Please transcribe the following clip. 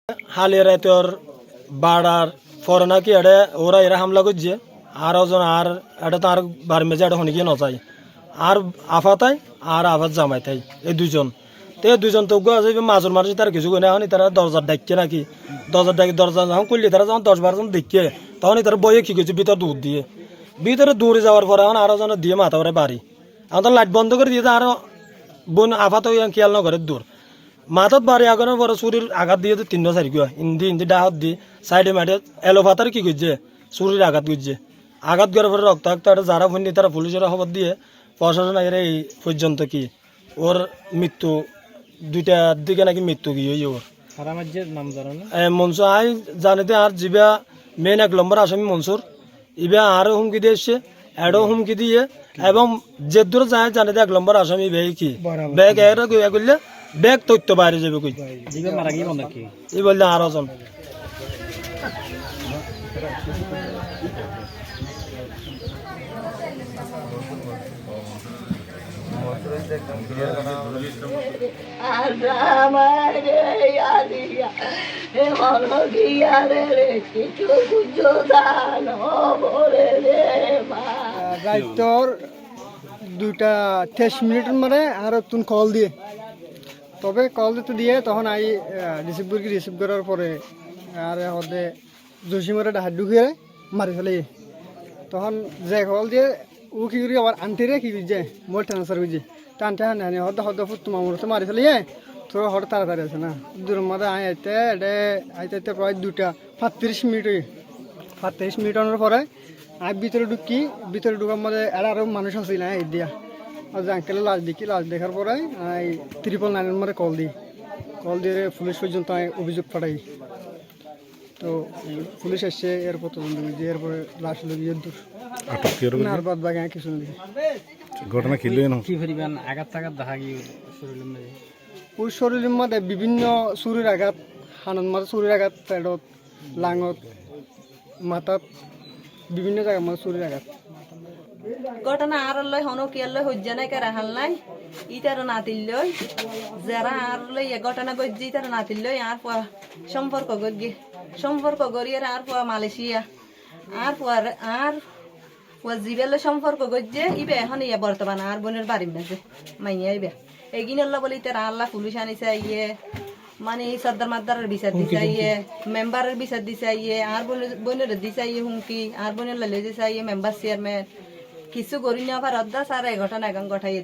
হালিয়ার তোর বাড়ার পরে নাকি এটা ওরা এরা হামলা করছে আর ওজন আর এটা তো আর বাড়ি মেজে এটা হনিকে নচাই আর আফাতাই আর আফাত জামাইতাই এই দুজন তো এই দুজন তো আছে মাজুর মারছে তার কিছু করে এখন তারা দরজার ডাকছে নাকি দরজার ডাকি দরজা যখন করলে তারা যখন 10-12 জন দেখছে তখন তারা বইয়ে কি করছে ভিতর দৌড় দিয়ে ভিতরে দৌড়ে যাওয়ার পরে এখন আরো জন দিয়ে মাথা করে বাড়ি এখন তো লাইট বন্ধ করে দিয়েছে আরো বোন আফাত খেয়াল না করে দূর মাথাত বাড়ি আগানোর পরে চুরির আঘাত দিয়ে 3-4 গিয়া ইন্দি ডাহাত দি সাইডে মাঠে এলোপাতার কি করছে চুরির আঘাত করছে আঘাত করার পরে রক্তাক্ত একটা যারা ফোন তারা পুলিশের খবর দিয়ে প্রশাসন এর এই পর্যন্ত কি ওর মৃত্যু 2টার দিকে নাকি মৃত্যু কি হই ওর মনসুর আই জানিতে আর জিবা মেন 1 নম্বর আসামি মনসুর ইবা আর হুমকি দিয়ে এসছে এডও হুমকি দিয়ে এবং যে দূর যায় জানিতে 1 নম্বর আসামি ব্যাগ কি ব্যাগ এর করলে ব্যাগ তথ্য বাইরে যাবে কই এই বললে আরো জন রাইতর 2:23 মানে আর তুন কল দিয়ে তবে কল দিতে দিয়ে তখন আই রিসিভ করার পরে আর হতে জসিমরে ডাহাত ঢুকিয়ে মারি ফেলে তখন যে কল দিয়ে ও কি করি আবার আন্টিরে কি করছে মোট ট্রান্সফার করছে টানতে হানি হতে ফুট তোমার মতো মারি ফেলে তো হঠাৎ তাড়াতাড়ি আছে না দূরের মধ্যে আইতে প্রায় 2:35 হয়ে 35 মিনিট আনার পরে আমি ভিতরে ঢুকার মধ্যে আরও মানুষ আছে না এই দিয়া যে আঙ্কেলে লাশ দেখার পরে আমি 999 মধ্যে কল দিয়ে পুলিশ পর্যন্ত আমি অভিযোগ পাঠাই তো পুলিশ এসছে এরপর তদন্ত করছে এরপরে লাশ লগিয়ে দূর না আর বাদ বাকি কিছু নেই ঘটনা কি পরিমাণ আঘাত দেখা গিয়ে ওই শরীরের মধ্যে বিভিন্ন চুরির আঘাত হানত মাঝে চুরির আঘাত পেটত লাঙত মাথাত বিভিন্ন জায়গার মধ্যে চুরির আঘাত ঘটনা আর লয় হনকিয়ার লয় হজ্জা নাই কে রাহাল নাই ইতার নাতিল লয় যারা আর লয় ঘটনা গজ্জি ইতার নাতিল লয় আর সম্পর্ক গড়িয়ে আর মালয়েশিয়া আর জিবেলে সম্পর্ক গজ্জে ইবে এখন বর্তমান আর বোনের বাড়ির মাঝে মাইয়া ইবে এগিনের বলে ইতার আল্লাহ পুলিশ আনিছে ইয়ে মানে সর্দার মাদ্দারের বিচার দিছে ইয়ে মেম্বারের বিচার দিছে ইয়ে আর বোনের দিছে ইয়ে হুমকি আর বোনের ললে দিছে ইয়ে মেম্বার চেয়ারম্যান কিছু করি না পার অদ্দা সারা ঘটনা এখন ঘটাই